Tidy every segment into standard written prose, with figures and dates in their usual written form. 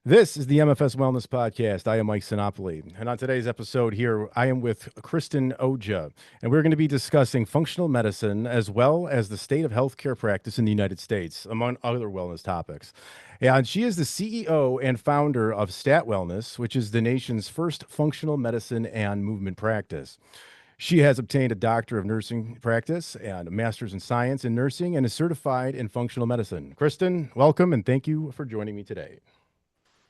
This is the MFS Wellness Podcast. I am Mike Sinopoli. And on today's episode here, I am with Kristin Oja. And we're going to be discussing functional medicine as well as the state of healthcare practice in the United States, among other wellness topics. And she is the CEO and founder of Stat Wellness, which is the nation's first functional medicine and movement practice. She has obtained a Doctor of Nursing Practice and a Master's in Science in Nursing and is certified in functional medicine. Kristin, welcome and thank you for joining me today.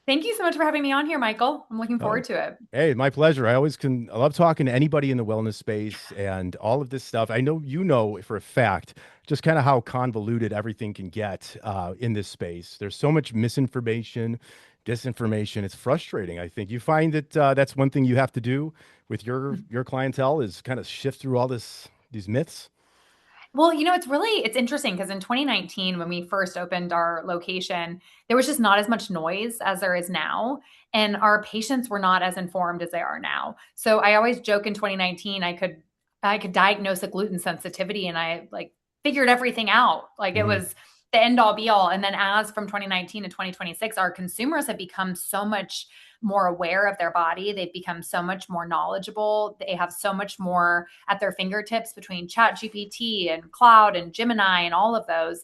Thank you so much for having me on here, Michael. I'm looking Oh, forward to it. hey, my pleasure. I love talking to anybody in the wellness space and all of this stuff. I know you know for a fact just kind of how convoluted everything can get in this space. There's so much misinformation, disinformation. It's frustrating. I think you find that that's one thing you have to do with your clientele is kind of shift through all these myths. Well, it's interesting because in 2019, when we first opened our location, there was just not as much noise as there is now. And our patients were not as informed as they are now. So I always joke in 2019, I could diagnose a gluten sensitivity and I like figured everything out. Like it Mhm. was the end all be all. And then as from 2019 to 2026, our consumers have become so much more aware of their body. They've become so much more knowledgeable. They have so much more at their fingertips between Chat GPT and Cloud and Gemini and all of those.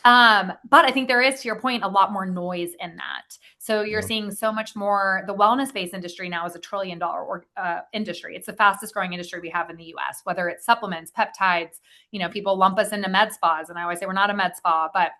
But I think there is, to your point, a lot more noise in that. So you're Yeah, seeing so much more. The wellness-based industry now is $1 trillion industry. It's the fastest growing industry we have in the U.S. Whether it's supplements, peptides, people lump us into med spas, and I always say we're not a med spa, but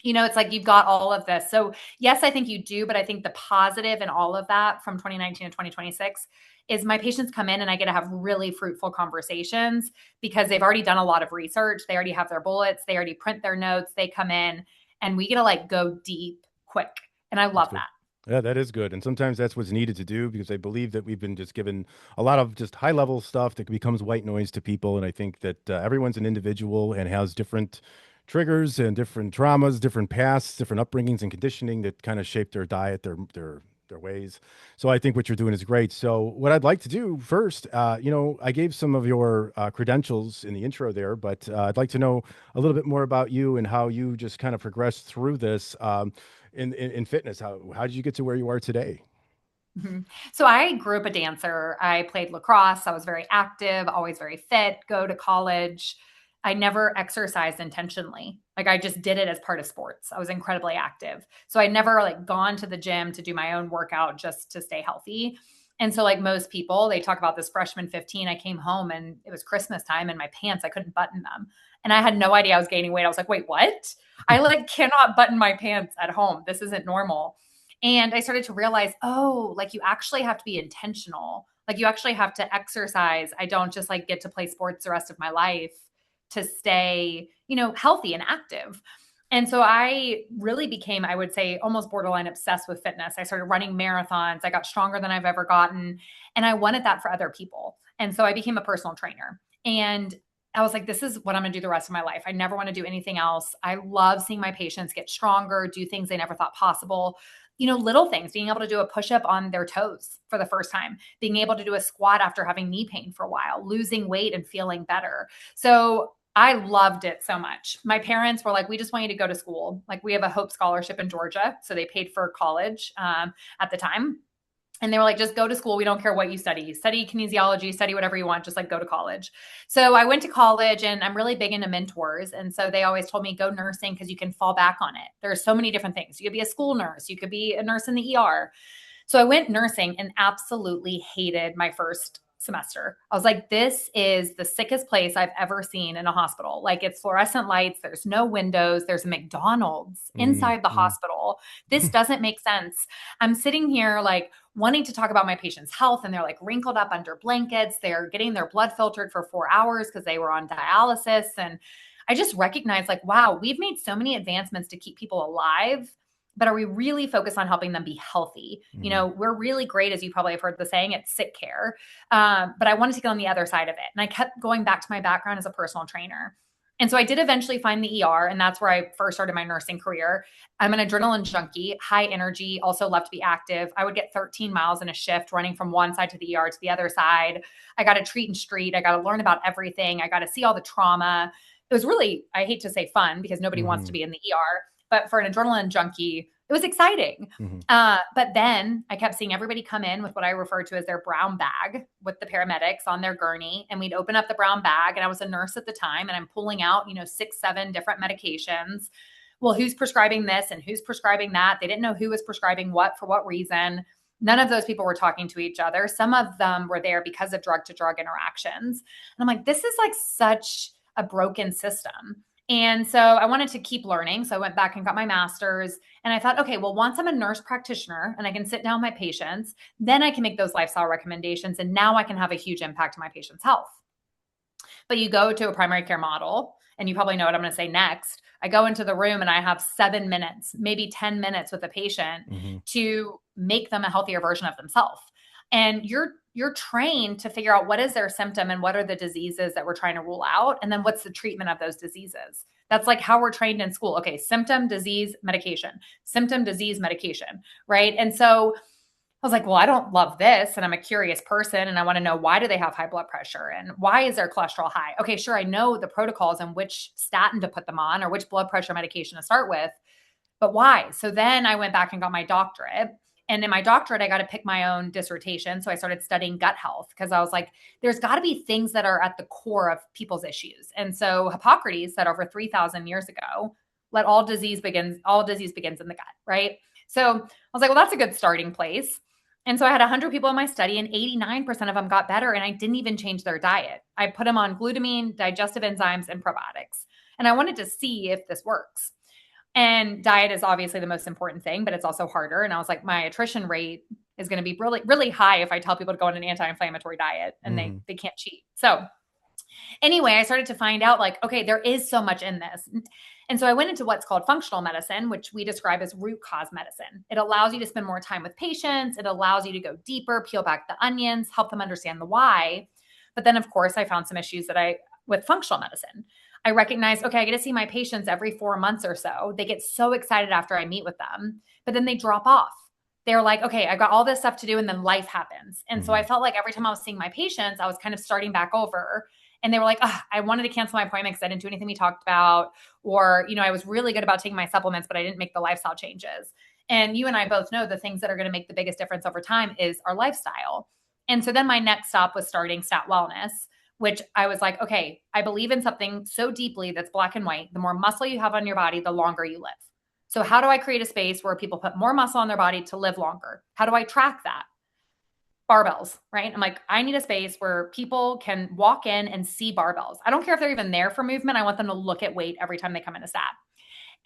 it's like you've got all of this. So, yes, I think you do, but I think the positive in all of that from 2019 to 2026 is my patients come in and I get to have really fruitful conversations because they've already done a lot of research. They already have their bullets, they already print their notes, they come in and we get to like go deep quick. And I that's love good. that. Yeah, that is good. And sometimes that's what's needed to do because I believe that we've been just given a lot of just high level stuff that becomes white noise to people. And I think that everyone's an individual and has different triggers and different traumas, different pasts, different upbringings and conditioning that kind of shape their diet, their ways. So I think what you're doing is great. So what I'd like to do first, I gave some of your credentials in the intro there, but I'd like to know a little bit more about you and how you just kind of progressed through this. In fitness. How did you get to where you are today? Mhm. So I grew up a dancer. I played lacrosse. I was very active, always very fit, go to college. I never exercised intentionally. Like I just did it as part of sports. I was incredibly active. So I never like gone to the gym to do my own workout just to stay healthy. And so like most people, they talk about this freshman 15, I came home and it was Christmas time and my pants, I couldn't button them. And I had no idea I was gaining weight. I was like, "Wait, what? I like cannot button my pants at home. This isn't normal." And I started to realize, oh, like you actually have to be intentional. Like you actually have to exercise. I don't just like get to play sports the rest of my life to stay, healthy and active. And so I really became, I would say, almost borderline obsessed with fitness. I started running marathons. I got stronger than I've ever gotten. And I wanted that for other people. And so I became a personal trainer. And I was like, this is what I'm going to do the rest of my life. I never want to do anything else. I love seeing my patients get stronger, do things they never thought possible. Little things, being able to do a push up on their toes for the first time, being able to do a squat after having knee pain for a while, losing weight and feeling better. So I loved it so much. My parents were like, we just want you to go to school. Like, we have a Hope Scholarship in Georgia. So they paid for college at the time. And they were like, just go to school. We don't care what you study. Study kinesiology, study whatever you want, just like go to college. So I went to college and I'm really big into mentors. And so they always told me go nursing because you can fall back on it. There's so many different things. You could be a school nurse, you could be a nurse in the ER. So I went nursing and absolutely hated my first semester. I was like, this is the sickest place I've ever seen in a hospital. Like it's fluorescent lights, there's no windows, there's a McDonald's inside the Mm. hospital. This doesn't make sense. I'm sitting here like wanting to talk about my patient's health and they're like wrinkled up under blankets. They're getting their blood filtered for 4 hours because they were on dialysis. And I just recognized like, wow, we've made so many advancements to keep people alive, but are we really focused on helping them be healthy? Mhm. We're really great, as you probably have heard the saying, at sick care. But I wanted to get on the other side of it. And I kept going back to my background as a personal trainer. And so I did eventually find the ER, and that's where I first started my nursing career. I'm an adrenaline junkie, high energy, also love to be active. I would get 13 miles in a shift running from one side to the ER to the other side. I got to treat and treat. I got to learn about everything. I got to see all the trauma. It was really, I hate to say fun because nobody wants to Mhm. be in the ER, but for an adrenaline junkie, It was exciting. Hmm. But then I kept seeing everybody come in with what I refer to as their brown bag with the paramedics on their gurney. And we'd open up the brown bag, and I was a nurse at the time, and I'm pulling out, 6, 7 different medications. Well, who's prescribing this and who's prescribing that? They didn't know who was prescribing what for what reason. None of those people were talking to each other. Some of them were there because of drug to drug interactions. And I'm like, this is like such a broken system. And so I wanted to keep learning. So I went back and got my master's. And I thought, okay, well, once I'm a nurse practitioner and I can sit down with my patients, then I can make those lifestyle recommendations. And now I can have a huge impact on my patient's health. But you go to a primary care model, and you probably know what I'm going to say next. I go into the room and I have 7 minutes, maybe 10 minutes with a patient Hmm. to make them a healthier version of themselves. And you're trained to figure out what is their symptom and what are the diseases that we're trying to rule out, and then what's the treatment of those diseases. That's like how we're trained in school. Okay, symptom, disease, medication. Symptom, disease, medication, right? And so I was like, well, I don't love this. And I'm a curious person. And I want to know, why do they have high blood pressure? And why is their cholesterol high? Okay, sure. I know the protocols and which statin to put them on or which blood pressure medication to start with, but why? So then I went back and got my doctorate. And in my doctorate, I got to pick my own dissertation. So I started studying gut health because I was like, there's got to be things that are at the core of people's issues. And so Hippocrates said over 3,000 years ago, all disease begins in the gut, right? So I was like, well, that's a good starting place. And so I had 100 people in my study, and 89% of them got better. And I didn't even change their diet. I put them on glutamine, digestive enzymes, and probiotics. And I wanted to see if this works. And diet is obviously the most important thing, but it's also harder. And I was like, my attrition rate is going to be really, really high if I tell people to go on an anti-inflammatory diet, and Hmm. they can't cheat. So anyway, I started to find out like, okay, there is so much in this. And so I went into what's called functional medicine, which we describe as root cause medicine. It allows you to spend more time with patients. It allows you to go deeper, peel back the onions, help them understand the why. But then, of course, I found some issues with functional medicine. I recognized, okay, I get to see my patients every 4 months or so. They get so excited after I meet with them, but then they drop off. They're like, okay, I got all this stuff to do, and then life happens. And so Hmm. I felt like every time I was seeing my patients, I was kind of starting back over. And they were like, oh, I wanted to cancel my appointment because I didn't do anything we talked about. Or, I was really good about taking my supplements, but I didn't make the lifestyle changes. And you and I both know the things that are going to make the biggest difference over time is our lifestyle. And so then my next stop was starting Stat Wellness, which I was like, okay, I believe in something so deeply that's black and white. The more muscle you have on your body, the longer you live. So how do I create a space where people put more muscle on their body to live longer? How do I track that? Barbells, right? I'm like, I need a space where people can walk in and see barbells. I don't care if they're even there for movement. I want them to look at weight every time they come in a stat.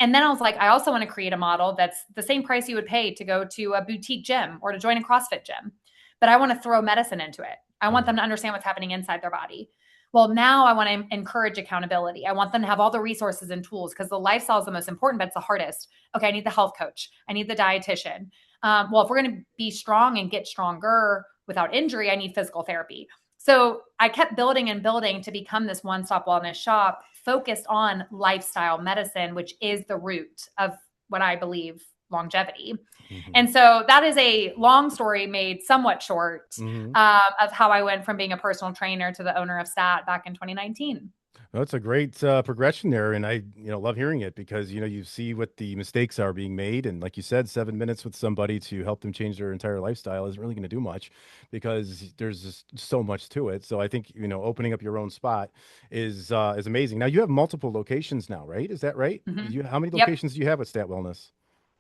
And then I was like, I also want to create a model that's the same price you would pay to go to a boutique gym or to join a CrossFit gym. But I want to throw medicine into it. I want them to understand what's happening inside their body. Well, now I want to encourage accountability. I want them to have all the resources and tools because the lifestyle is the most important, but it's the hardest. Okay, I need the health coach. I need the dietitian. Well, if we're going to be strong and get stronger without injury, I need physical therapy. So I kept building and building to become this one-stop wellness shop focused on lifestyle medicine, which is the root of what I believe longevity. Hmm. And so that is a long story made somewhat short Hmm. of how I went from being a personal trainer to the owner of Stat back in 2019. Well, that's a great progression there, and I, love hearing it because you see what the mistakes are being made, and like you said, 7 minutes with somebody to help them change their entire lifestyle isn't really going to do much because there's just so much to it. So I think opening up your own spot is amazing. Now you have multiple locations now, right? Is that right? Mm-hmm. How many Yep. locations do you have at Stat Wellness?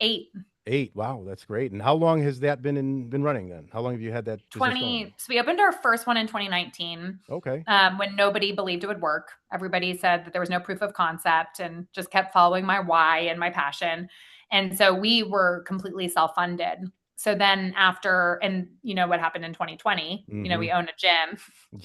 8. 8. Wow, that's great. And how long has that been running then? How long have you had that business going? 20. So we opened our first one in 2019 Okay. when nobody believed it would work. Everybody said that there was no proof of concept and just kept following my why and my passion. And so we were completely self-funded. So then after, and what happened in 2020, Mm-hmm. we owned a gym,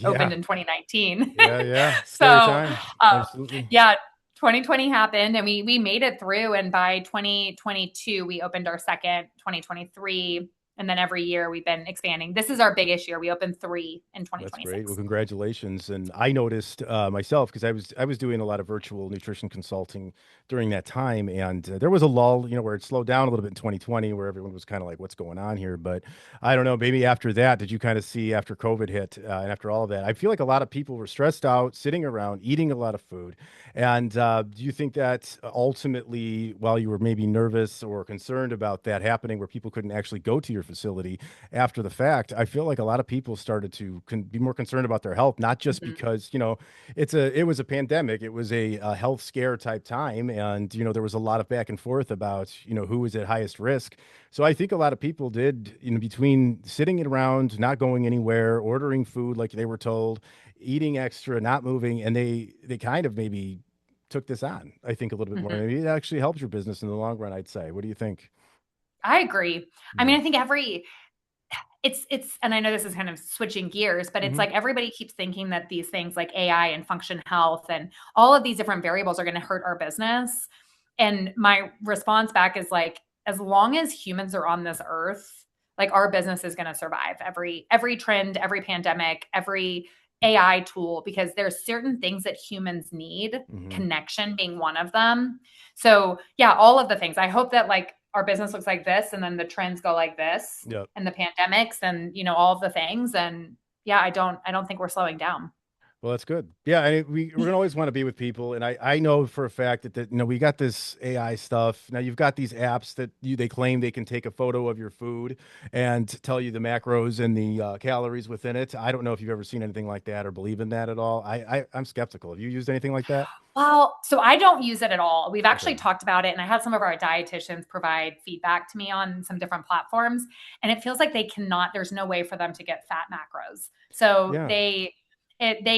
opened Yeah. in 2019. Yeah. Yeah. Scary So times. uh, Absolutely. yeah, 2020 happened and we made it through. And by 2022, we opened our second, 2023 And then every year we've been expanding. This is our biggest year. We opened 3 in That's great. Well, 2026. congratulations. And I noticed myself because I was doing a lot of virtual nutrition consulting during that time, and there was a lull, where it slowed down a little bit in 2020, where everyone was kind of like, "What's going on here?" But I don't know. Maybe after that, did you kind of see after COVID hit and after all of that? I feel like a lot of people were stressed out, sitting around, eating a lot of food. And do you think that ultimately, while you were maybe nervous or concerned about that happening, where people couldn't actually go to your facility after the fact, I feel like a lot of people started to be more concerned about their health, not just Mhm. because it was a pandemic, it was a health scare type time, and there was a lot of back and forth about who was at highest risk. So I think a lot of people did, between sitting around, not going anywhere, ordering food like they were told, eating extra, not moving, and they kind of maybe took this on. I think a little bit more. Mhm. Maybe it actually helps your business in the long run. I'd say. What do you think? I agree. I Yeah. mean, I think it's and I know this is kind of switching gears, but it's Hmm. like everybody keeps thinking that these things like AI and function health and all of these different variables are going to hurt our business. And my response back is like, as long as humans are on this earth, like our business is going to survive every trend, every pandemic, every AI tool, because there's certain things that humans need, Hmm. connection being one of them. So yeah, all of the things. I hope that like our business looks like this and then the trends go like this Yeah. and the pandemics and all of the things. And yeah, I don't think we're slowing down. Well, that's good. Yeah, we're gonna always want to be with people, and I know for a fact that we got this AI stuff. Now you've got these apps that they claim they can take a photo of your food and tell you the macros and the calories within it. I don't know if you've ever seen anything like that or believe in that at all. I'm skeptical. Have you used anything like that? Well, so I don't use it at all. We've Okay. actually talked about it, and I had some of our dietitians provide feedback to me on some different platforms, and it feels like they cannot. There's no way for them to get fat macros. So Yeah. they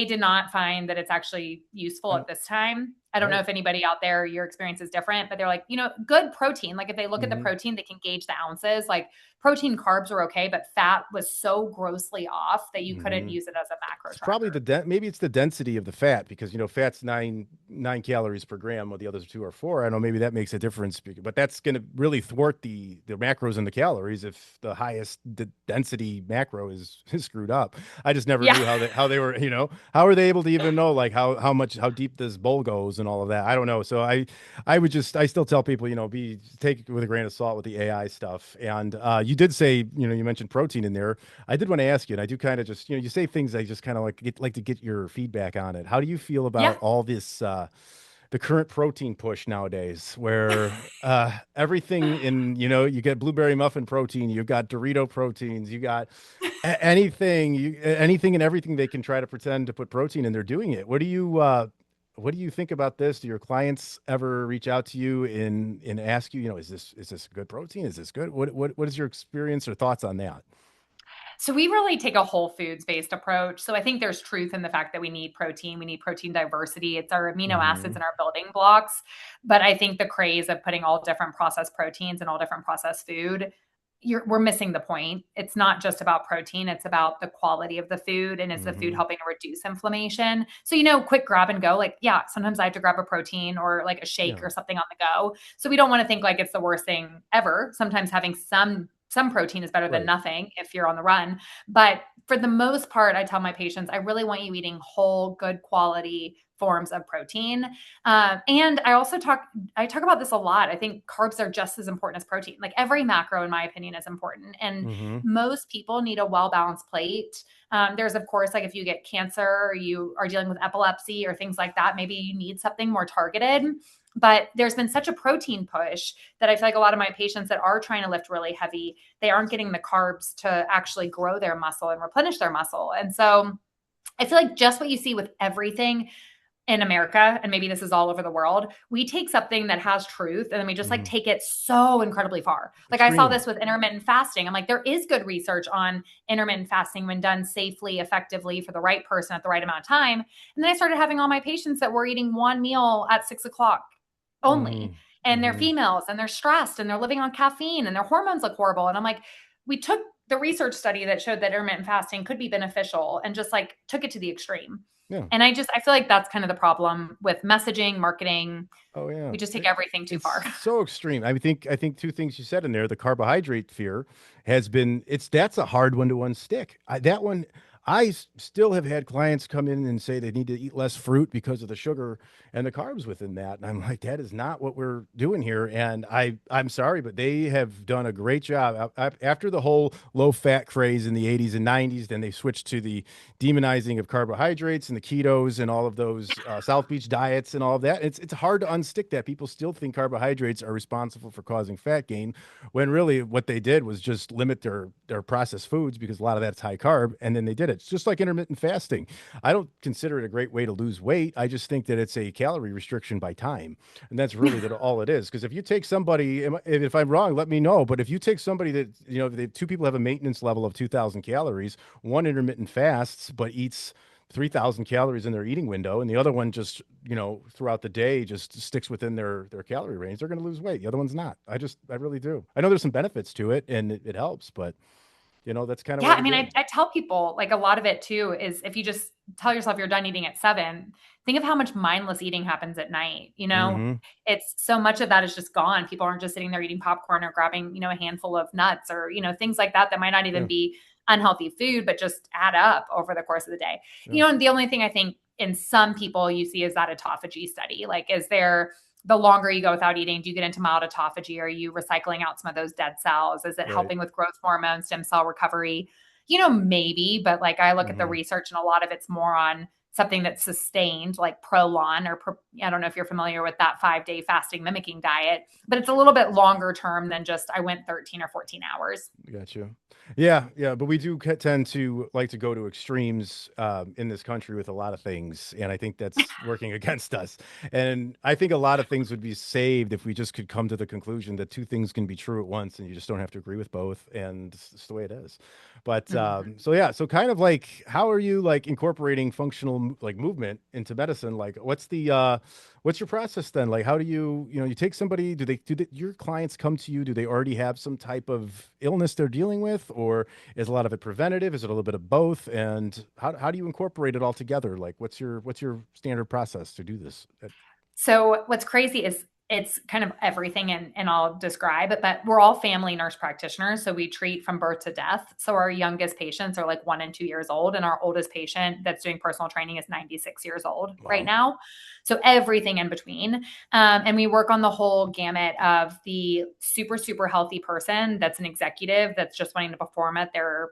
did not find that it's actually useful Uh, at this time. I don't know right. if anybody out there, your experience is different, but they're like, good protein. Like if they look at the Hmm. protein, they can gauge the ounces. Like protein, carbs were okay, but fat was so grossly off that you couldn't Hmm. use it as a macro It's probably tracker. maybe it's the density of the fat because fat's nine calories per gram, while the other two are four. I know maybe that makes a difference, but that's going to really thwart the macros and the calories if the density macro is screwed up. I just never Yeah. knew how they were, how are they able to even know like how deep this bowl goes and all of that. I don't know. So I still tell people, take it with a grain of salt with the AI stuff. And you did say, you mentioned protein in there. I did want to ask you, and I do kind of just, you say things I just kind of like to get your feedback on it. How do you feel about Yeah. all this, the current protein push nowadays, where everything in, you get blueberry muffin protein, you've got Dorito proteins, you got anything and everything they can try to pretend to put protein in, they're doing it. What do you think about this? Do your clients ever reach out to you and ask you, is this good protein? Is this good? What is your experience or thoughts on that? So we really take a whole foods based approach. So I think there's truth in the fact that we need protein. We need protein diversity. It's our amino acids Hmm. and our building blocks. But I think the craze of putting all different processed proteins and all different processed food, we're missing the point. It's not just about protein, it's about the quality of the food and is the food Hmm. helping to reduce inflammation. So, quick grab and go. Like, yeah, sometimes I have to grab a protein or like a shake Yeah. or something on the go. So we don't want to think like it's the worst thing ever. Sometimes having some protein is better than Right. nothing if you're on the run. But for the most part, I tell my patients, I really want you eating whole, good quality forms of protein. And I talk about this a lot. I think carbs are just as important as protein. Like every macro, in my opinion, is important. And Hmm. most people need a well balanced plate. There's, of course, like if you get cancer or you are dealing with epilepsy or things like that, maybe you need something more targeted. But there's been such a protein push that I feel like a lot of my patients that are trying to lift really heavy, they aren't getting the carbs to actually grow their muscle and replenish their muscle. And so I feel like just what you see with everything in America, and maybe this is all over the world, we take something that has truth and then we just like Hmm. take it so incredibly far. Like I saw Extreme. this with intermittent fasting. I'm like, there is good research on intermittent fasting when done safely, effectively for the right person at the right amount of time. And then I started having all my patients that were eating one meal at 6 o'clock only. Hmm. And they're Hmm. females and they're stressed and they're living on caffeine and their hormones look horrible. And I'm like, we took the research study that showed that intermittent fasting could be beneficial and just like took it to the extreme. Yeah. And I feel like that's kind of the problem with messaging, marketing. Oh yeah. We just take everything too far. It's so extreme. I think two things you said in there. The carbohydrate fear has been that's a hard one to unstick. That one still have had clients come in and say they need to eat less fruit because of the sugar and the carbs within that. And I'm like, that is not what we're doing here. And I'm sorry, but they have done a great job. After the whole low fat craze in the 80s and 90s, then they switched to the demonizing of carbohydrates and the ketos and all of those South Beach diets and all of that. It's hard to unstick that. People still think carbohydrates are responsible for causing fat gain, when really what they did was just limit their processed foods, because a lot of that's high carb, and then they did it. It's just like intermittent fasting. I don't consider it a great way to lose weight. I just think that it's a calorie restriction by time, and that's really all it is. Because if you take somebody, if I'm wrong, let me know. But if you take somebody that two people have a maintenance level of 2,000 calories, one intermittent fasts but eats 3,000 calories in their eating window, and the other one just, throughout the day just sticks within their calorie range, they're going to lose weight. The other one's not. I really do. I know there's some benefits to it, and it helps, but that's kind of Yeah, what I we mean, do. I tell people like a lot of it too is if you just tell yourself you're done eating at 7, think of how much mindless eating happens at night. Mm-hmm. It's so much of that is just gone. People aren't just sitting there eating popcorn or grabbing, a handful of nuts or, things like that that might not even Yeah. be unhealthy food, but just add up over the course of the day. Yeah. And the only thing I think in some people you see is that autophagy study. Like, is there the longer you go without eating, do you get into mild autophagy? Are you recycling out some of those dead cells? Is it Right. helping with growth hormone, stem cell recovery? Maybe, but like I look at the Mm-hmm. research and a lot of it's more on something that's sustained, like Prolon I don't know if you're familiar with that 5-day fasting mimicking diet, but it's a little bit longer term than just I went 13 or 14 hours. Gotcha. Yeah, yeah, but we do tend to like to go to extremes in this country with a lot of things, and I think that's working against us. And I think a lot of things would be saved if we just could come to the conclusion that two things can be true at once, and you just don't have to agree with both, and it's just the way it is. But Mhm. so yeah, so kind of like, how are you like incorporating functional like movement into medicine? Like, what's your process then? Like, how do you take somebody, your clients come to you, do they already have some type of illness they're dealing with, or is a lot of it preventative? Is it a little bit of both? And how do you incorporate it all together? Like, what's your standard process to do this? So what's crazy is it's kind of everything and I'll describe it, but we're all family nurse practitioners. So we treat from birth to death. So our youngest patients are like 1 and 2 years old. And our oldest patient that's doing personal training is 96 years old right Wow. now. So everything in between. And we work on the whole gamut of the super, super healthy person that's an executive that's just wanting to perform at their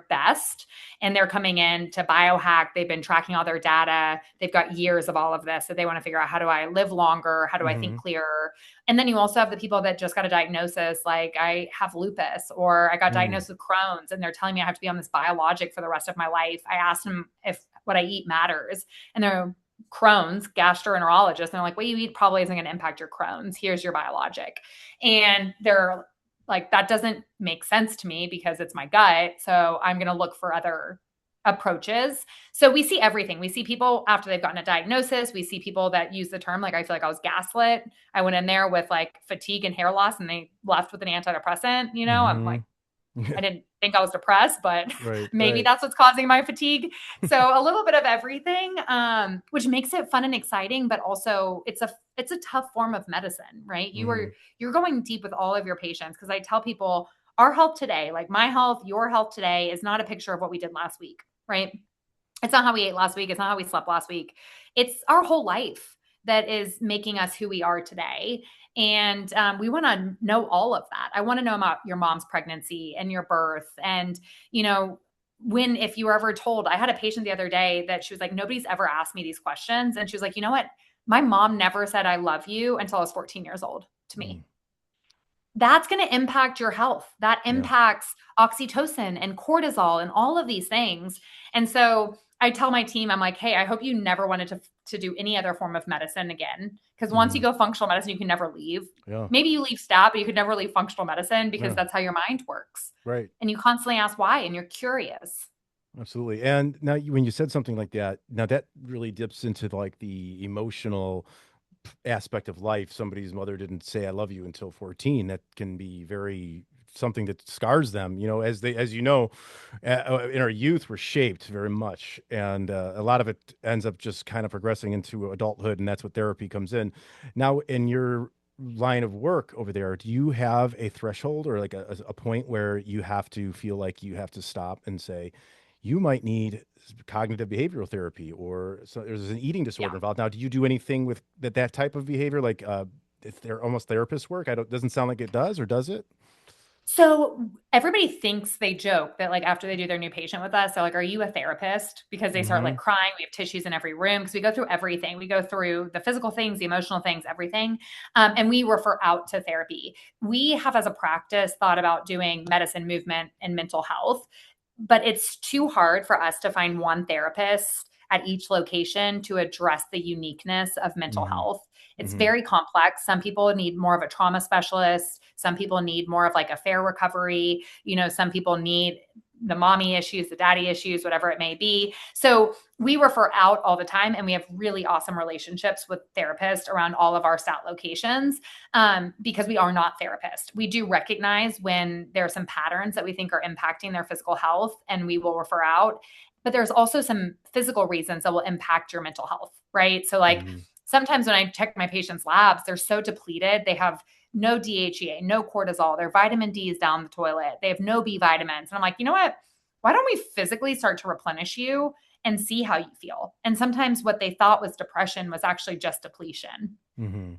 best, and they're coming in to biohack. They've been tracking all their data. They've got years of all of this. So they want to figure out, how do I live longer? How do I think Mm-hmm. clearer? And then you also have the people that just got a diagnosis, like I have lupus or I got Mm. diagnosed with Crohn's, and they're telling me I have to be on this biologic for the rest of my life. I asked them if what I eat matters, and they're Crohn's gastroenterologist. And they're like, what you eat probably isn't going to impact your Crohn's. Here's your biologic. And they're like, that doesn't make sense to me because it's my gut. So I'm going to look for other approaches. So we see everything. We see people after they've gotten a diagnosis. We see people that use the term, like, I feel like I was gaslit. I went in there with like fatigue and hair loss and they left with an antidepressant. I'm Mm-hmm. like, I didn't think I was depressed, but Right, maybe right. that's what's causing my fatigue. So a little bit of everything, which makes it fun and exciting, but also it's a tough form of medicine, right? Mm-hmm. You're going deep with all of your patients, because I tell people our health today, like my health, your health today, is not a picture of what we did last week, right? It's not how we ate last week. It's not how we slept last week. It's our whole life that is making us who we are today. And we want to know all of that. I want to know about your mom's pregnancy and your birth. And, if you were ever told, I had a patient the other day that she was like, nobody's ever asked me these questions. And she was like, you know what? My mom never said, I love you until I was 14 years old to Mm. me. That's going to impact your health. That Yeah. impacts oxytocin and cortisol and all of these things. And so I tell my team, I'm like, hey, I hope you never wanted to do any other form of medicine again. Because once you Mm-hmm. go functional medicine, you can never leave. Yeah. Maybe you leave stat, but you could never leave functional medicine, because Yeah. that's how your mind works. Right. And you constantly ask why, and you're curious. Absolutely. And now, when you said something like that, now that really dips into like the emotional aspect of life. Somebody's mother didn't say I love you until 14. That can be very something that scars them, as you know, in our youth, we're shaped very much. And a lot of it ends up just kind of progressing into adulthood. And that's what therapy comes in. Now, in your line of work over there, do you have a threshold or like a point where you have to feel like you have to stop and say, you might need cognitive behavioral therapy, or so there's an eating Yeah. disorder involved? Now, do you do anything with that type of behavior? Like, if they're almost therapist work? I don't, doesn't sound like it does, or does it? So everybody thinks they joke that like after they do their new patient with us, they're like, "Are you a therapist?" Because they start Mm-hmm. like crying. We have tissues in every room because we go through everything. We go through the physical things, the emotional things, everything, and we refer out to therapy. We have, as a practice, thought about doing medicine, movement, and mental health, but it's too hard for us to find one therapist at each location to address the uniqueness of mental Mm-hmm. health. It's Mm-hmm. very complex. Some people need more of a trauma specialist. Some people need more of like a fair recovery. Some people need the mommy issues, the daddy issues, whatever it may be. So we refer out all the time, and we have really awesome relationships with therapists around all of our stat locations, because we are not therapists. We do recognize when there are some patterns that we think are impacting their physical health, and we will refer out. But there's also some physical reasons that will impact your mental health, right? So, like, Mm-hmm. sometimes when I check my patients' labs, they're so depleted. They have no DHEA, no cortisol. Their vitamin D is down the toilet. They have no B vitamins. And I'm like, you know what? Why don't we physically start to replenish you and see how you feel? And sometimes what they thought was depression was actually just depletion. Mm-hmm.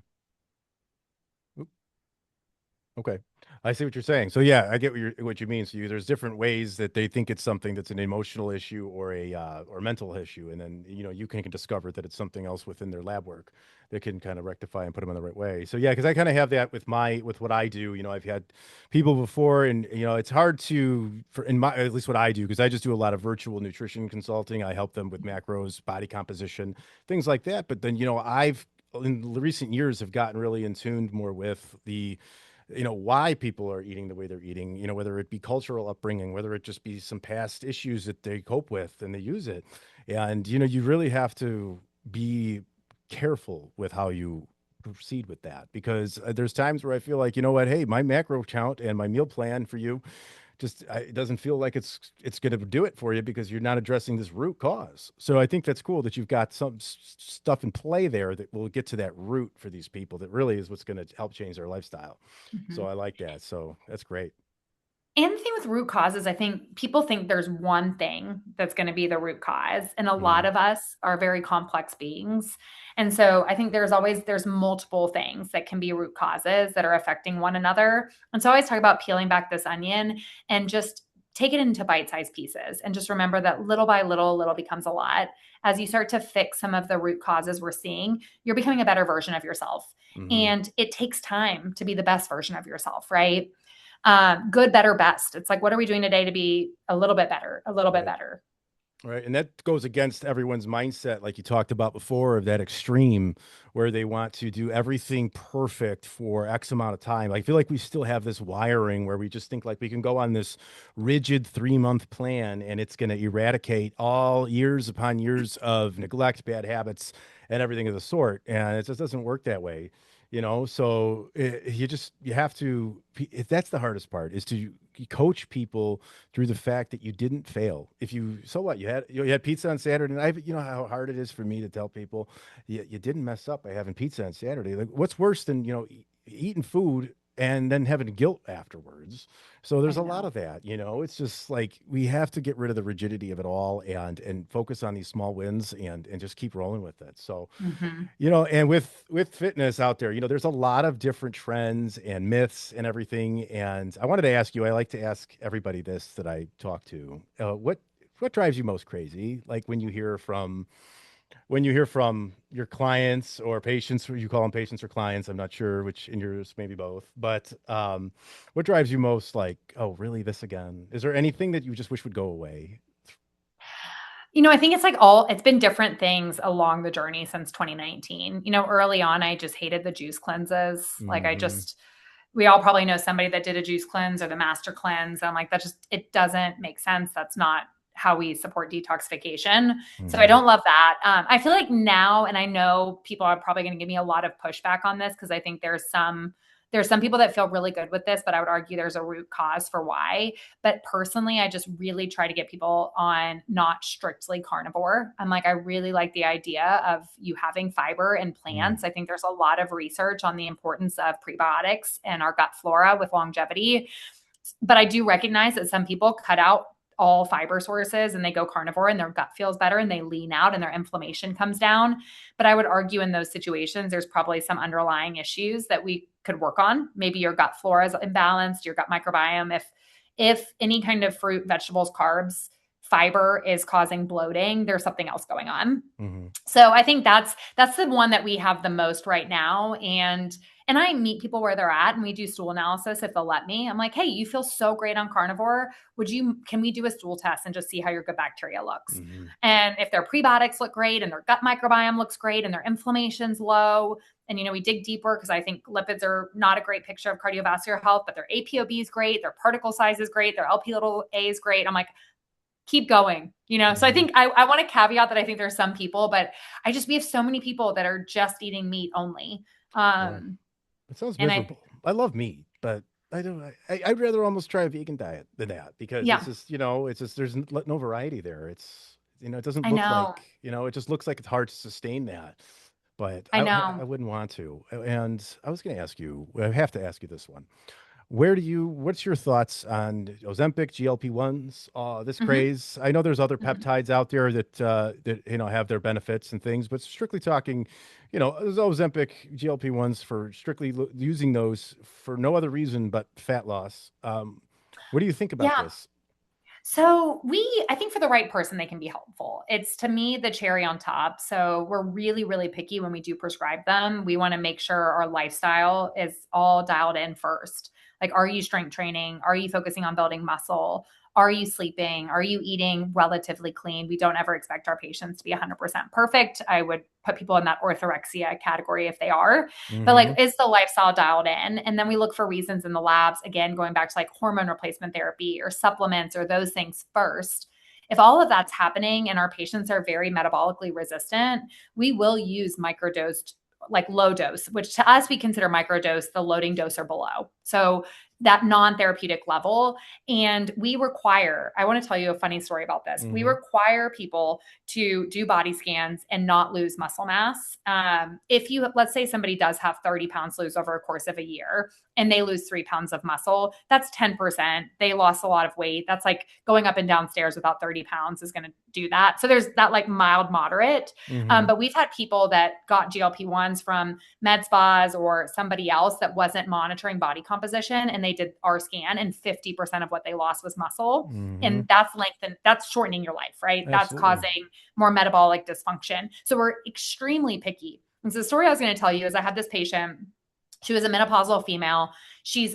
Okay. I see what you're saying. So yeah, I get what you mean. So there's different ways that they think it's something that's an emotional issue or a or mental issue, and then you can discover that it's something else within their lab work that can kind of rectify and put them in the right way. So yeah, because I kind of have that with what I do. I've had people before, and it's hard to for in my at least what I do, because I just do a lot of virtual nutrition consulting. I help them with macros, body composition, things like that. But then I've in recent years have gotten really in tune more with the why people are eating the way they're eating, whether it be cultural upbringing, whether it just be some past issues that they cope with and they use it. And, you really have to be careful with how you proceed with that, because there's times where I feel like, hey, my macro count and my meal plan for you just it doesn't feel like it's going to do it for you, because you're not addressing this root cause. So I think that's cool that you've got some stuff in play there that will get to that root for these people, that really is what's going to help change their lifestyle. So Mhm. I like that. So that's great. And the thing with root causes, I think people think there's one thing that's going to be the root cause. And a lot Hmm. of us are very complex beings. And so I think there's multiple things that can be root causes that are affecting one another. And so I always talk about peeling back this onion and just take it into bite-sized pieces, and just remember that little by little, little becomes a lot. As you start to fix some of the root causes we're seeing, you're becoming a better version of yourself. Hmm. And it takes time to be the best version of yourself, right? Good, better, best. It's like, what are we doing today to be a little bit better, a little bit Right. better? Right. And that goes against everyone's mindset, like you talked about before, of that extreme where they want to do everything perfect for X amount of time. I feel like we still have this wiring where we just think like we can go on this rigid 3-month plan and it's going to eradicate all years upon years of neglect, bad habits, and everything of the sort. And it just doesn't work that way. So you have to, if that's the hardest part, is to coach people through the fact that you didn't fail. If you, so what, you had pizza on Saturday night. You know how hard it is for me to tell people you didn't mess up by having pizza on Saturday. Like, what's worse than eating food and then having guilt afterwards? So there's I a lot know. of that. It's just like we have to get rid of the rigidity of it all, and focus on these small wins, and just keep rolling with it. So Mhm. and with fitness out there, there's a lot of different trends and myths and everything. And I wanted to ask you, I like to ask everybody this that I talk to, what drives you most crazy? Like when you hear from your clients or patients, or you call them patients or clients, I'm not sure which, in yours maybe both, but what drives you most, like, oh, really, this again? Is there anything that you just wish would go away? I think it's been different things along the journey since 2019. Early on, I just hated the juice cleanses. Like, Hmm. we all probably know somebody that did a juice cleanse or the master cleanse. I'm like, it doesn't make sense. That's not how we support detoxification. So I Hmm. don't love that. I feel like now, and I know people are probably going to give me a lot of pushback on this because I think there's some There's some people that feel really good with this, but I would argue there's a root cause for why. But personally, I just really try to get people on not strictly carnivore. I'm like, I really like the idea of you having fiber in Mm. plants. I think there's a lot of research on the importance of prebiotics and our gut flora with longevity. But I do recognize that some people cut out all fiber sources and they go carnivore and their gut feels better and they lean out and their inflammation comes down. But I would argue in those situations, there's probably some underlying issues that we could work on. Maybe your gut flora is imbalanced, your gut microbiome. If any kind of fruit, vegetables, carbs, fiber is causing bloating, there's something else going on. Hmm. So I think that's the one that we have the most right now. And I meet people where they're at and we do stool analysis if they'll let me. I'm like, hey, you feel so great on carnivore. Can we do a stool test and just see how your gut bacteria looks? Hmm. And if their prebiotics look great and their gut microbiome looks great and their inflammation's low, and we dig deeper because I think lipids are not a great picture of cardiovascular health, but their ApoB is great, their particle size is great, their LP little a is great. I'm like, keep going. So I Hmm. think I want to caveat that I think there's some people, but we have so many people that are just eating meat only. Yeah. Um, It sounds and I, miserable. I love meat, but I don't. I'd rather almost try a vegan diet than that because yeah, it's just there's no variety there. It doesn't I look know. like, it just looks like it's hard to sustain that. But I I know. wouldn't want to. And I was going to ask you. I have to ask you this one. What's your thoughts on Ozempic, GLP-1s, this Mhm, craze? I know there's other mhm. peptides out there that have their benefits and things, but strictly talking, there's Ozempic, GLP-1s for strictly using those for no other reason but fat loss. What do you think about Yeah. this? So I think for the right person, they can be helpful. It's to me the cherry on top. So we're really, really picky when we do prescribe them. We want to make sure our lifestyle is all dialed in first. Like, are you strength training? Are you focusing on building muscle? Are you sleeping? Are you eating relatively clean? We don't ever expect our patients to be 100% perfect. I would put people in that orthorexia category if they are. But like, Hmm. is the lifestyle dialed in? And then we look for reasons in the labs, again, going back to like hormone replacement therapy or supplements or those things first. If all of that's happening and our patients are very metabolically resistant, we will use microdosed, like low dose, which to us we consider microdose the loading dose or below. So that non-therapeutic level. And I want to tell you a funny story about this. We Hmm. require people to do body scans and not lose muscle mass. If let's say somebody does have 30 pounds lose over a course of a year and they lose 3 pounds of muscle, that's 10%. They lost a lot of weight. That's like going up and down stairs without 30 pounds is going to do that. So there's that like mild, moderate. Hmm. But we've had people that got GLP-1s from med spas or somebody else that wasn't monitoring body composition and they did our scan and 50% of what they lost was muscle. Hmm. And that's shortening your life, right? That's Absolutely. causing more metabolic dysfunction. So we're extremely picky. And so the story I was going to tell you is I had this patient. She was a menopausal female.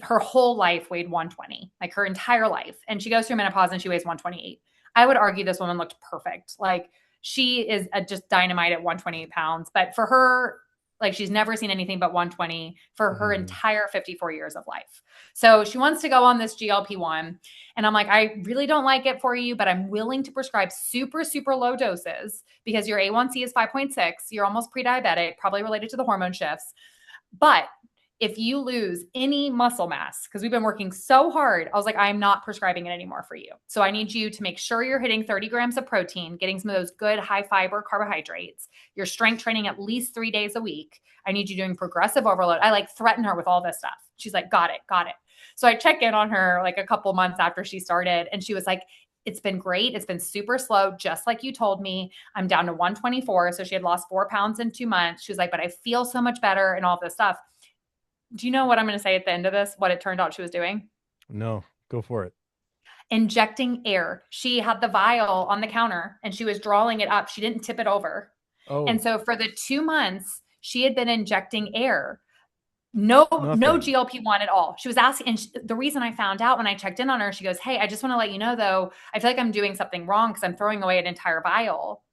Her whole life weighed 120, like her entire life. And she goes through menopause and she weighs 128. I would argue this woman looked perfect. Like she is just dynamite at 128 pounds. But for her, like she's never seen anything but 120 for her Hmm. entire 54 years of life. So she wants to go on this GLP-1. And I'm like, I really don't like it for you, but I'm willing to prescribe super, super low doses because your A1C is 5.6. You're almost pre diabetic, probably related to the hormone shifts. But if you lose any muscle mass, because we've been working so hard, I was like, I'm not prescribing it anymore for you. So I need you to make sure you're hitting 30 grams of protein, getting some of those good high fiber carbohydrates. You're strength training at least 3 days a week. I need you doing progressive overload. I like threaten her with all this stuff. She's like, got it, got it. So I check in on her like a couple months after she started, and she was like, it's been great. It's been super slow, just like you told me. I'm down to 124. So she had lost 4 pounds in 2 months. She was like, but I feel so much better and all this stuff. Do you know what I'm going to say at the end of this? What it turned out she was doing? No, go for it. Injecting air. She had the vial on the counter and she was drawing it up. She didn't tip it over. And Oh, so for the 2 months, she had been injecting air. No nothing. GLP-1 at all. She was asking, and the reason I found out when I checked in on her, she goes, "Hey, I just want to let you know though, I feel like I'm doing something wrong because I'm throwing away an entire vial.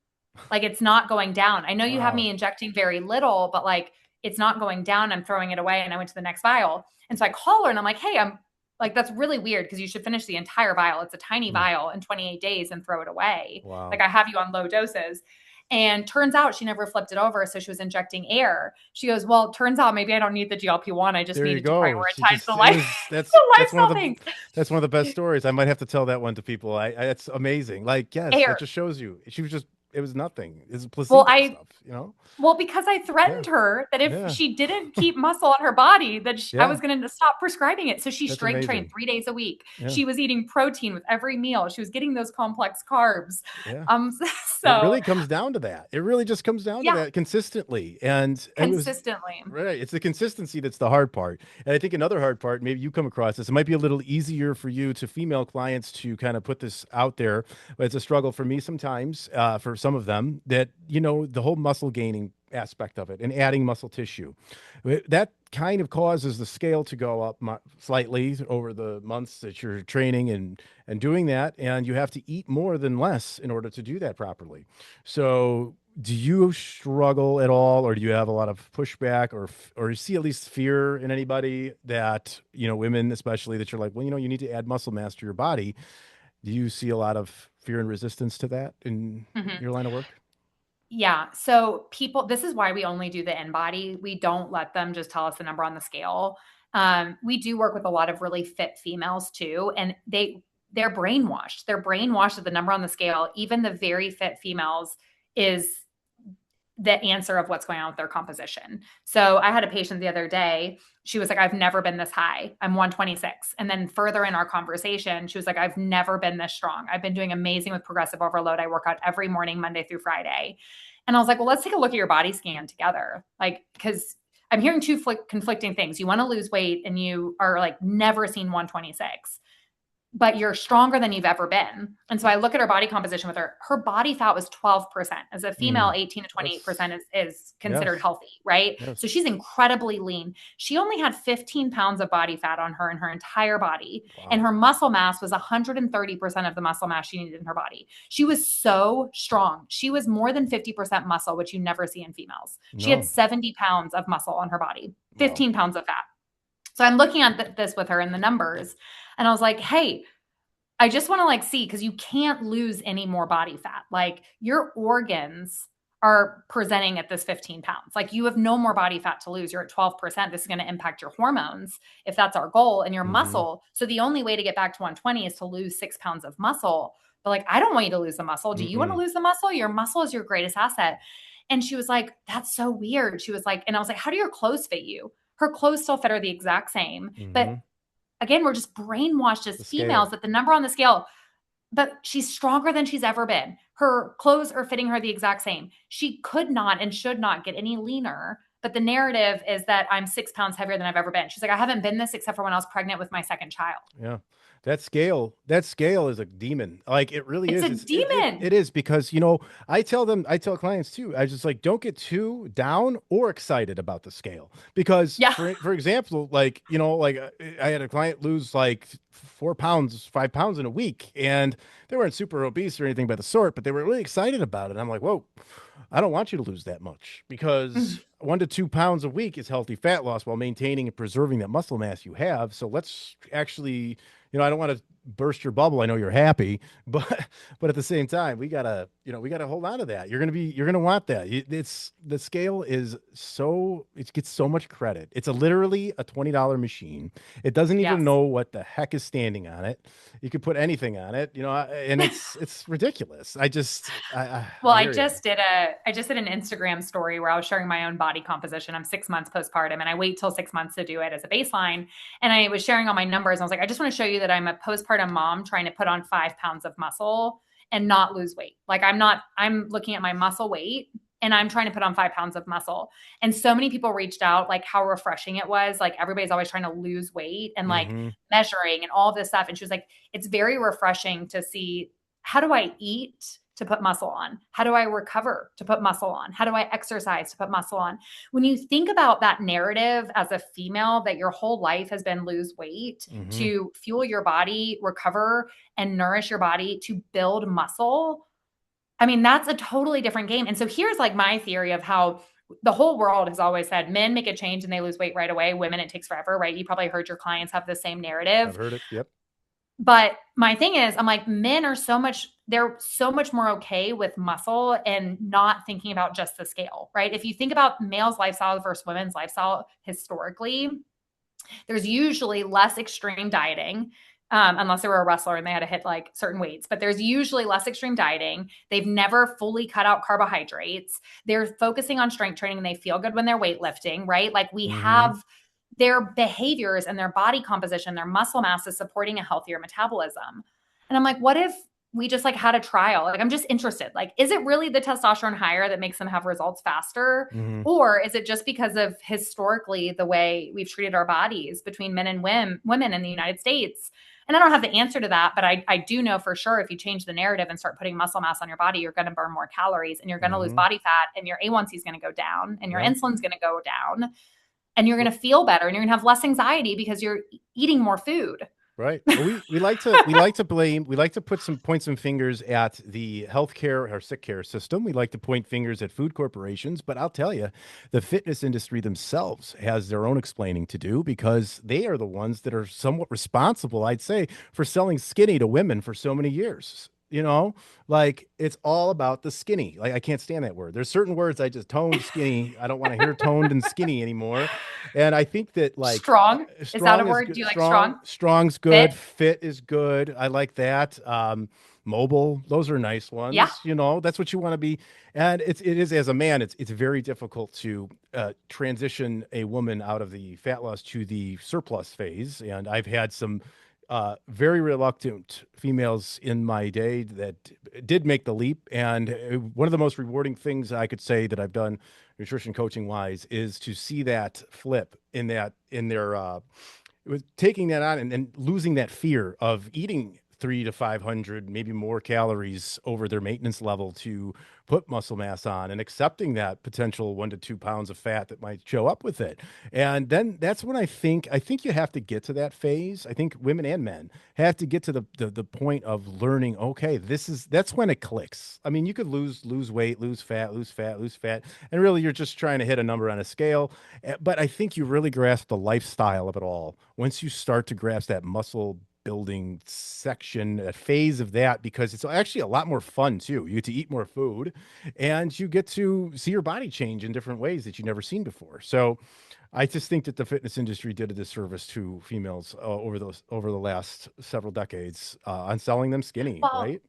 Like it's not going down. I know you have me Wow. injecting very little, but like it's not going down. I'm throwing it away." And I went to the next vial. And so I call her and I'm like, hey, I'm like, that's really weird because you should finish the entire vial. It's a tiny Mm. vial in 28 days and throw it away. Like Wow. I have you on low doses. And turns out she never flipped it over. So she was injecting air. She goes, well, turns out maybe I don't need the GLP-1. I just There you needed to go. She prioritize the just it life, was the that's one of lifestyle the things. that's one of the best stories. I might have to tell that one to people. It's amazing. Like, yes, that Air. just shows you. She was just it was nothing. It's Well, placebo I stuff, you know? Well, because I Yeah. threatened her that if Yeah. she didn't keep muscle on her body, that I Yeah. was going to stop prescribing it. So she That's strength trained amazing. 3 days a week. Yeah. She was eating protein with every meal. She was getting those complex carbs. Yeah. Um, It so really comes down to that. It really just comes down to yeah, that consistently. And it was consistently. right. It's the consistency that's the hard part. And I think another hard part, maybe you come across this, it might be a little easier for you to female clients to kind of put this out there, but it's a struggle for me sometimes, for some of them, that, the whole muscle gaining aspect of it and adding muscle tissue. That kind of causes the scale to go up slightly over the months that you're training and doing that. And you have to eat more than less in order to do that properly. So do you struggle at all, or do you have a lot of pushback, or you see at least fear in anybody that, women especially, that you're like, well, you need to add muscle mass to your body? Do you see a lot of fear and resistance to that in Mhm. your line of work? Yeah. So people, this is why we only do the in body. We don't let them just tell us the number on the scale. We do work with a lot of really fit females too, and they're brainwashed. They're brainwashed that the number on the scale, even the very fit females, is the answer of what's going on with their composition. So I had a patient the other day. She was like, I've never been this high. I'm 126. And then further in our conversation, she was like, I've never been this strong. I've been doing amazing with progressive overload. I work out every morning, Monday through Friday. And I was like, well, let's take a look at your body scan together. Like, because I'm hearing two conflicting things. You want to lose weight and you are like never seen 126, but you're stronger than you've ever been. And so I look at her body composition with her. Her body fat was 12%. As a female, Mm, 18 to that's 28% is considered yes, healthy, right? So yes. she's incredibly lean. She only had 15 pounds of body fat on her in her entire body. And Wow. her muscle mass was 130% of the muscle mass she needed in her body. She was so strong. She was more than 50% muscle, which you never see in females. She had No. 70 pounds of muscle on her body, Wow. 15 pounds of fat. So I'm looking at this with her in the numbers. And I was like, hey, I just want to like see, because you can't lose any more body fat. Like your organs are presenting at this 15 pounds. Like you have no more body fat to lose. You're at 12%. This is going to impact your hormones if that's our goal, and your Hmm. muscle. So the only way to get back to 120 is to lose 6 pounds of muscle. But like, I don't want you to lose the muscle. Do you want to Mm-mm. lose the muscle? Your muscle is your greatest asset. And she was like, that's so weird. She was like, and I was like, how do your clothes fit you? Her clothes still fit her the exact same. But Hmm. again, we're just brainwashed as The females scale. that the number on the scale, but she's stronger than she's ever been. Her clothes are fitting her the exact same. She could not and should not get any leaner. But the narrative is that I'm 6 pounds heavier than I've ever been. She's like, I haven't been this except for when I was pregnant with my second child. Yeah. That scale is a demon. Like it really It's is. a It's it it, demon. it is because I tell clients too, I just like don't get too down or excited about the scale. Because Yeah. for example, like, I had a client lose like 4 pounds, 5 pounds in a week, and they weren't super obese or anything by the sort, but they were really excited about it. I'm like, whoa, I don't want you to lose that much, because 1 to 2 pounds a week is healthy fat loss while maintaining and preserving that muscle mass you have. So let's actually, I don't want to burst your bubble. I know you're happy, but at the same time, we gotta hold on to that. You're gonna want that. It's the scale is so it gets so much credit. It's literally a $20 machine. It doesn't even Yes. know what the heck is standing on it. You could put anything on it, and it's ridiculous. Well, I hear you. I just did an Instagram story where I was sharing my own body composition. I'm 6 months postpartum, and I wait till 6 months to do it as a baseline. And I was sharing all my numbers. And I was like, I just want to show you that I'm a postpartum mom trying to put on 5 pounds of muscle and not lose weight. Like I'm looking at my muscle weight and I'm trying to put on 5 pounds of muscle. And so many people reached out, like how refreshing it was. Like everybody's always trying to lose weight and like Hmm. measuring and all this stuff. And she was like, it's very refreshing to see, how do I eat to put muscle on? How do I recover to put muscle on? How do I exercise to put muscle on? When you think about that narrative as a female, that your whole life has been lose weight Hmm. to fuel your body, recover, and nourish your body to build muscle. I mean, that's a totally different game. And so here's like my theory of how the whole world has always said men make a change and they lose weight right away. Women, it takes forever, right? You probably heard your clients have the same I've narrative. heard it. Yep. But my thing is, I'm like, men are they're so much more okay with muscle and not thinking about just the scale, right? If you think about males' lifestyle versus women's lifestyle historically, there's usually less extreme dieting, unless they were a wrestler and they had to hit like certain weights, but there's usually less extreme dieting. They've never fully cut out carbohydrates. They're focusing on strength training and they feel good when they're weightlifting, right? Like we Mm-hmm. have their behaviors and their body composition, their muscle mass is supporting a healthier metabolism. And I'm like, what if we just like had a trial? Like, I'm just interested. Like, is it really the testosterone higher that makes them have results faster? Mm-hmm. Or is it just because of historically the way we've treated our bodies between men and women in the United States? And I don't have the answer to that, but I do know for sure if you change the narrative and start putting muscle mass on your body, you're going to burn more calories and you're going to lose Mm-hmm. body fat and your A1C is going to go down and your Yeah. insulin's going to go down and you're going to feel better and you're going to have less anxiety because you're eating more food. Right. Well, we like to put some point some fingers at the healthcare or sick care system. We like to point fingers at food corporations, but I'll tell you, the fitness industry themselves has their own explaining to do because they are the ones that are somewhat responsible, I'd say, for selling skinny to women for so many years. Like it's all about the skinny. Like I can't stand that word. There's certain words I just toned skinny. I don't want to hear toned and skinny anymore. And I think that like Strong. Is that a strong is word? Do good. you like strong? Strong's Fit? good. Fit is good. I like that. Mobile, those are nice Yeah. ones. That's what you want to be. And it is as a man, it's very difficult to transition a woman out of the fat loss to the surplus phase. And I've had some very reluctant females in my day that did make the leap. And one of the most rewarding things I could say that I've done nutrition coaching wise is to see that flip in their it was taking that on and losing that fear of eating 300 to 500 maybe more calories over their maintenance level to put muscle mass on and accepting that potential 1 to 2 pounds of fat that might show up with it. And then that's when I think you have to get to that phase. I think women and men have to get to the point of learning, okay, that's when it clicks. I mean, you could lose weight, lose fat, and really you're just trying to hit a number on a scale. But I think you really grasp the lifestyle of it all once you start to grasp that muscle building section, a phase of that, because it's actually a lot more fun too. You get to eat more food and you get to see your body change in different ways that you've never seen before. So I just think that the fitness industry did a disservice to females over the last several decades on selling them skinny, Well, right?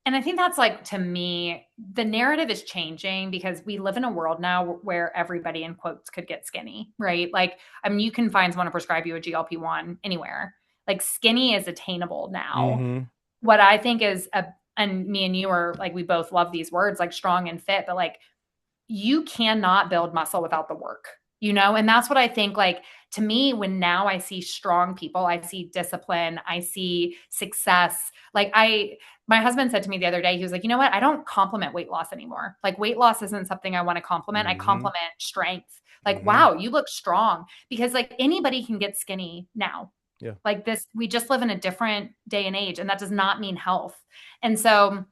and I think that's like, to me, the narrative is changing because we live in a world now where everybody in quotes could get skinny, right? Like, I mean, you can find someone to prescribe you a GLP-1 anywhere. Like, skinny is attainable now. Mm-hmm. What I think is and me and you are like, we both love these words like strong and fit, but like, you cannot build muscle without the work, and that's what I think. Like, to me, when now I see strong people, I see discipline, I see success. Like, my husband said to me the other day, he was like, you know what, I don't compliment weight loss anymore. Like, weight loss isn't something I want to compliment, I Mm-hmm. compliment strength. Like, Mm-hmm. wow, you look strong. Because like, anybody can get skinny now. Yeah. Like, this, we just live in a different day and age, and that does not mean health. And so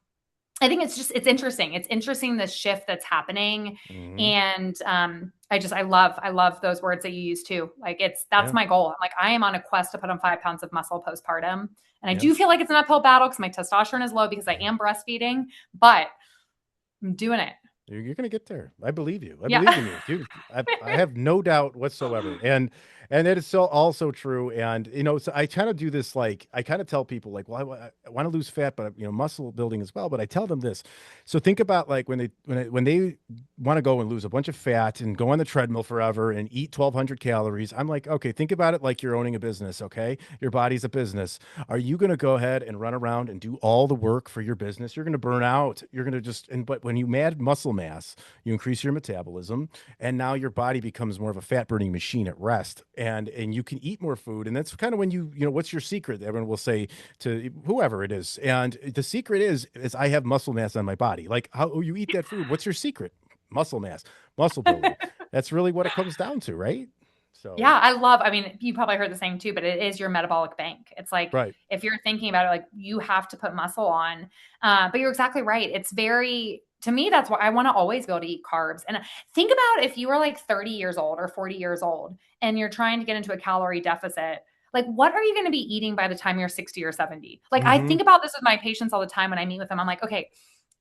I think it's interesting. It's interesting, the shift that's happening. Mm-hmm. And I love those words that you use too. Like, that's Yeah. my goal. I'm like, I am on a quest to put on 5 pounds of muscle postpartum. And I Yeah. do feel like it's an uphill battle because my testosterone is low because I am breastfeeding, but I'm doing it. You're going to get there. I believe you. I Yeah. believe in you, dude. I have no doubt whatsoever. And it is so also true. And so I kind of do this like I kind of tell people like, well, I want to lose fat, but muscle building as well. But I tell them this. So think about like when they want to go and lose a bunch of fat and go on the treadmill forever and eat 1,200 calories. I'm like, okay, think about it like you're owning a business. Okay, your body's a business. Are you going to go ahead and run around and do all the work for your business? You're going to burn out. You're going to but when you add muscle mass, you increase your metabolism, and now your body becomes more of a fat burning machine at rest, and you can eat more food. And that's kind of when what's your secret? Everyone will say to whoever it is, and the secret is I have muscle mass on my body. Like how you eat that food. What's your secret? Muscle mass, muscle building. That's really what it comes down to, right? So Yeah, I mean, you probably heard the saying too, but it is your metabolic bank. It's like, right. if you're thinking about it, like, you have to put muscle on. But you're exactly right. To me, that's why I want to always be able to eat carbs. And think about if you were like 30 years old or 40 years old and you're trying to get into a calorie deficit. Like, what are you going to be eating by the time you're 60 or 70? Like, I Mm-hmm. think about this with my patients all the time when I meet with them. I'm like, okay,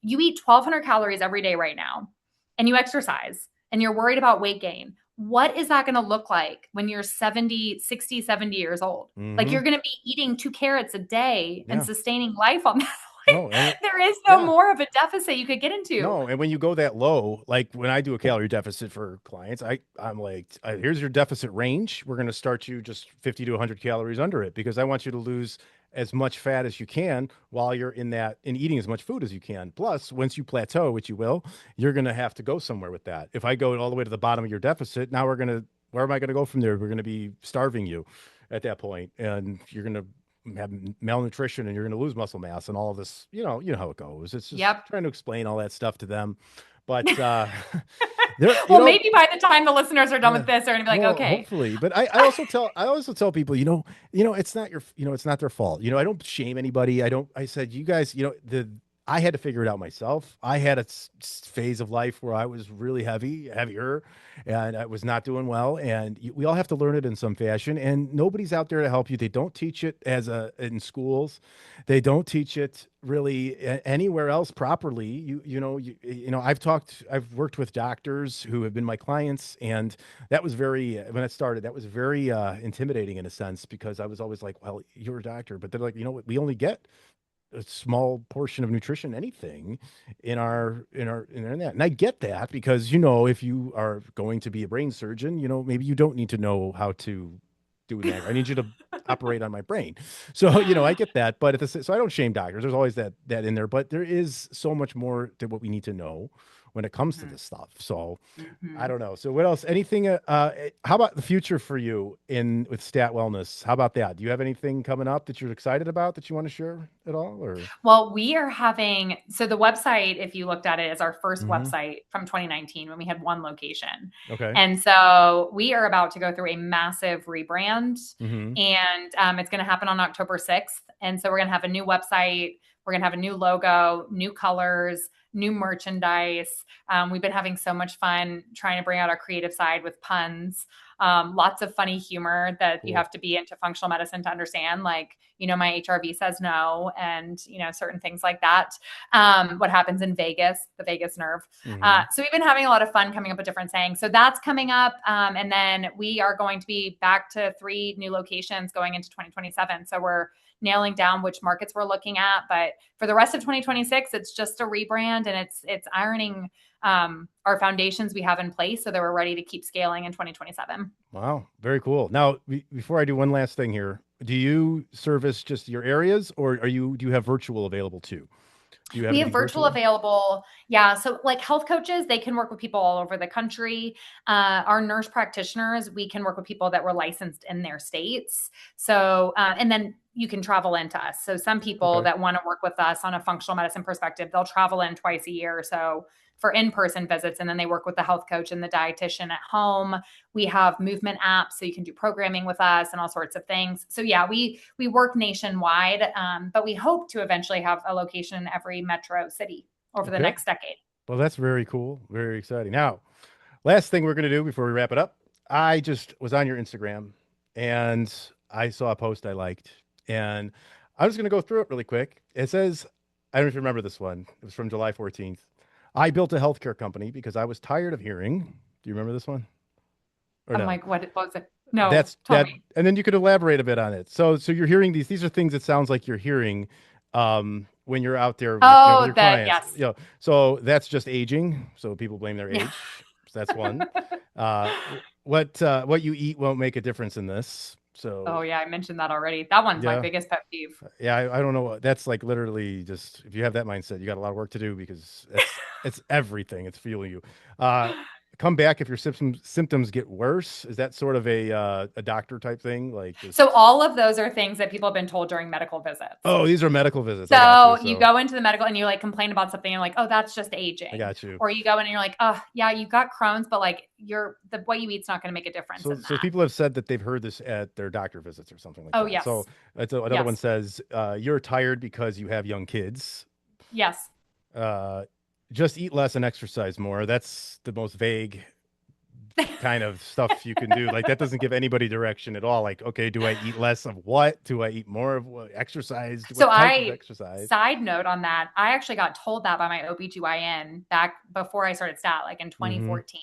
you eat 1,200 calories every day right now, and you exercise, and you're worried about weight gain. What is that going to look like when you're 70, 60, 70 years old? Like, Mm-hmm. you're going to be eating 2 carrots a day and Yeah. sustaining life on that. No, and Like, there is no yeah. more of a deficit you could get into. No, and when you go that low, like when I do a calorie deficit for clients, I'm like, here's your deficit range. We're going to start you just 50 to 100 calories under it because I want you to lose as much fat as you can while you're in eating as much food as you can. Plus, once you plateau, which you will, you're going to have to go somewhere with that. If I go all the way to the bottom of your deficit, now where am I going to go from there? We're going to be starving you at that point, and you're going to have malnutrition and you're going to lose muscle mass and all of this, you know how it goes. It's just Yep. trying to explain all that stuff to them. But there, Well, maybe by the time the listeners are done yeah. with this, they're gonna be like, Well, okay. hopefully, but I also tell people, it's not it's not their fault. I don't shame anybody. I said, you guys, I had to figure it out myself. I had a phase of life where I was really heavier, and I was not doing well. And we all have to learn it in some fashion. And nobody's out there to help you. They don't teach it in schools. They don't teach it really anywhere else properly. I've worked with doctors who have been my clients, and that was very when it started. That was very intimidating in a sense because I was always like, "Well, you're a doctor," but they're like, "You know what? We only get a small portion of nutrition, anything, in that." And I get that because if you are going to be a brain surgeon, maybe you don't need to know how to do that. I need you to operate on my brain. So, I get that, but so I don't shame doctors. There's always that in there, but there is so much more to what we need to know when it comes to Mhm, this stuff. So, I mhm. don't know. So what else? Anything how about the future for you in with Stat Wellness? How about that? Do you have anything coming up that you're excited about that you want to share at all or Well, we are having so the website, if you looked at it, is our first Mhm. website from 2019 when we had one location. Okay. And so we are about to go through a massive rebrand, Mhm. and it's going to happen on October 6th. And so we're going to have a new website. We're going to have a new logo, new colors, new merchandise. We've been having so much fun trying to bring out our creative side with puns. Lots of funny humor that you Cool. have to be into functional medicine to understand. Like, my HRV says no, and, certain things like that. What happens in Vegas, the vagus nerve. Mhm. So we've been having a lot of fun coming up with different sayings. So that's coming up. And then we are going to be back to 3 new locations going into 2027. So we're nailing down which markets we're looking at. But for the rest of 2026, it's just a rebrand, and it's ironing our foundations we have in place so that we're ready to keep scaling in 2027. Wow, very cool. Now, before I do one last thing here, do you service just your areas or do you have virtual available too? Do you have We have anything virtual virtual? available. Yeah. So, like health coaches, they can work with people all over the country. Our nurse practitioners, we can work with people that were licensed in their states. So, and then you can travel into us. So, some people Okay. that want to work with us on a functional medicine perspective, they'll travel in twice a year or so for in-person visits, and then they work with the health coach and the dietitian at home. We have movement apps, so you can do programming with us and all sorts of things. So yeah, we work nationwide, but we hope to eventually have a location in every metro city over the Okay. next decade. Well, that's very cool. Very exciting. Now, last thing we're going to do before we wrap it up. I just was on your Instagram and I saw a post I liked and I was going to go through it really quick. It says, I don't know if you remember this one. It was from July 14th. I built a healthcare company because I was tired of hearing. Do you remember this one or I'm no? like, what was it? No, That's tell that, me. and then you could elaborate a bit on it. So you're hearing these are things that sounds like you're hearing when you're out there with Oh, your the clients. yes. So that's just aging. So people blame their Yeah. age. So that's one. What you eat won't make a difference in this. Oh So yeah, I mentioned that already. That one's my yeah. biggest pet peeve. Yeah, I don't know. That's like literally just if you have that mindset, you got a lot of work to do because it's everything. It's fueling you. Uh, come back if your symptoms get worse. Is that sort of a doctor type thing? Like So just all of those are things that people have been told during medical visits. oh, these are medical visits. I got you. So you So go into the medical and you like complain about something, and you're like, oh, that's just I aging. got you. Or you go in and you're like, oh, yeah, you got Crohn's, but like what you eat's not going to make a difference So in so that. people have said that they've heard this at their doctor visits or something like Oh, that. So yes. another one Yes. says you're tired because you have young kids. Yes. Uh, just eat less and exercise more. That's the most vague kind of stuff you can do. Like that doesn't give anybody direction at all. Like, okay, do I eat less of what? Do I eat more of what? Exercise? So What type of I exercise? side note on that, I actually got told that by my OBGYN back before I started stat, like in Mm-hmm. 2014.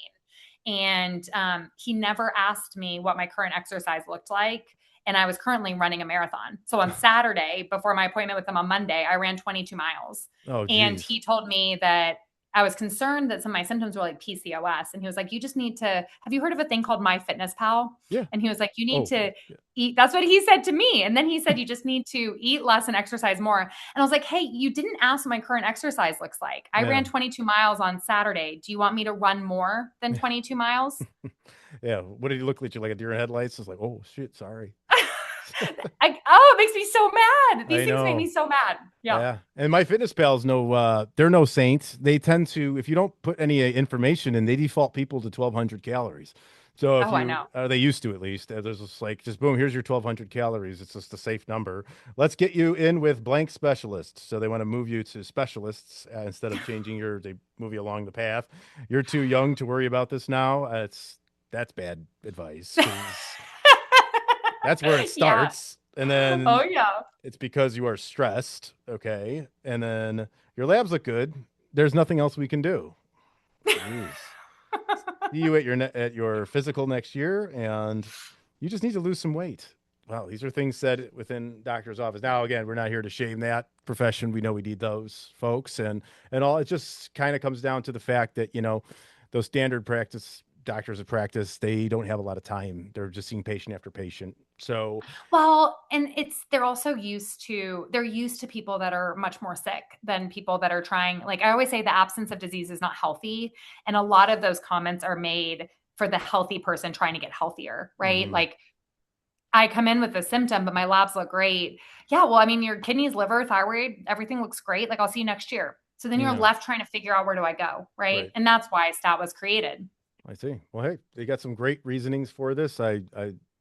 And he never asked me what my current exercise looked like. And I was currently running a marathon. So on Saturday, before my appointment with him on Monday, I ran 22 miles. Oh, And geez. he told me that I was concerned that some of my symptoms were like PCOS. And he was like, you just need to, have you heard of a thing called MyFitnessPal? Yeah. And he was like, you need Oh, to yeah. eat. That's what he said to me. And then he said, you just need to eat less and exercise more. And I was like, hey, you didn't ask what my current exercise looks like. I Yeah. ran 22 miles on Saturday. Do you want me to run more than 22 miles? Yeah. What did he look like? You like a deer in headlights? It's like, oh shit, sorry. Oh, it makes me so mad. These I things make know. me so mad. Yeah. Yeah. And my fitness pals know they're no saints. They tend to, if you don't put any information in, they default people to 1,200 calories. So if Oh, I you know. they used to at least, there's just like just boom, here's your 1,200 calories. It's just a safe number. Let's get you in with blank specialists. So they want to move you to specialists instead of changing they move you along the path. You're too young to worry about this now. That's bad advice because that's where it Yeah. starts. And Oh, then yeah. it's because you are stressed, okay? And then your labs look good. There's nothing else we can do. Jeez. See you at at your physical next year, and you just need to lose some weight. Wow, these are things said within doctor's office. Now, again, we're not here to shame that profession. We know we need those folks, and all. It just kind of comes down to the fact that those standard practice doctors of practice, they don't have a lot of time. They're just seeing patient after patient. So, Well, and they're used to people that are much more sick than people that are trying. Like I always say, the absence of disease is not healthy. And a lot of those comments are made for the healthy person trying to get healthier, right? mhm, Like I come in with a symptom, but my labs look great. Yeah, well, I mean, your kidneys, liver, thyroid, everything looks great. Like I'll see you next year. So then you're yeah, left trying to figure out where do I go, right? right. And that's why STAT was created. I see. Well, hey, they got some great reasonings for this. I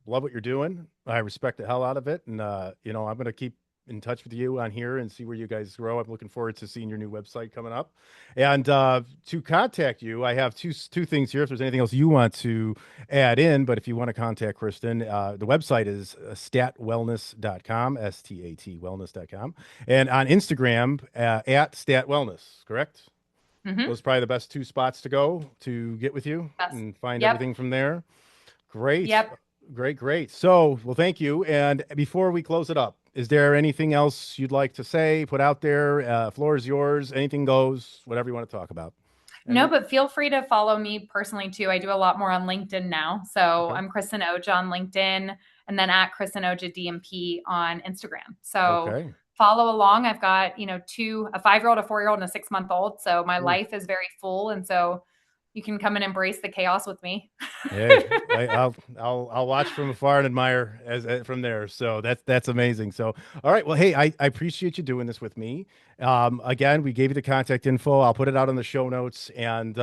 love what you're doing. I respect the hell out of it, and I'm going to keep in touch with you on here and see where you guys grow. I'm looking forward to seeing your new website coming up. And to contact you, I have two things here. If there's anything else you want to add in, but if you want to contact Kristen, the website is statwellness.com, STAT wellness.com, and on Instagram at statwellness. Correct? Mm-hmm. Those are probably the best two spots to go to get with you That's, and find yep. everything from there. Great. Yep. Great, great. So, well, thank you. And before we close it up, is there anything else you'd like to say, put out there? Floor is yours. Anything goes, whatever you want to talk about. No, Any? but feel free to follow me personally too. I do a lot more on LinkedIn now. So Okay. I'm Kristin Oja on LinkedIn and then at Kristin Oja DMP on Instagram. So Okay. follow along. I've got, a 5-year-old, a 4-year-old, and a 6-month-old. So my Ooh. life is very full. And so you can come and embrace the chaos with me. Hey, I'll watch from afar and admire from there. So that's amazing. So all right, well, hey, I appreciate you doing this with me. Again, we gave you the contact info. I'll put it out in the show notes. And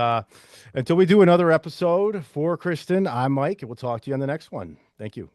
until we do another episode for Kristen, I'm Mike, and we'll talk to you on the next one. Thank you.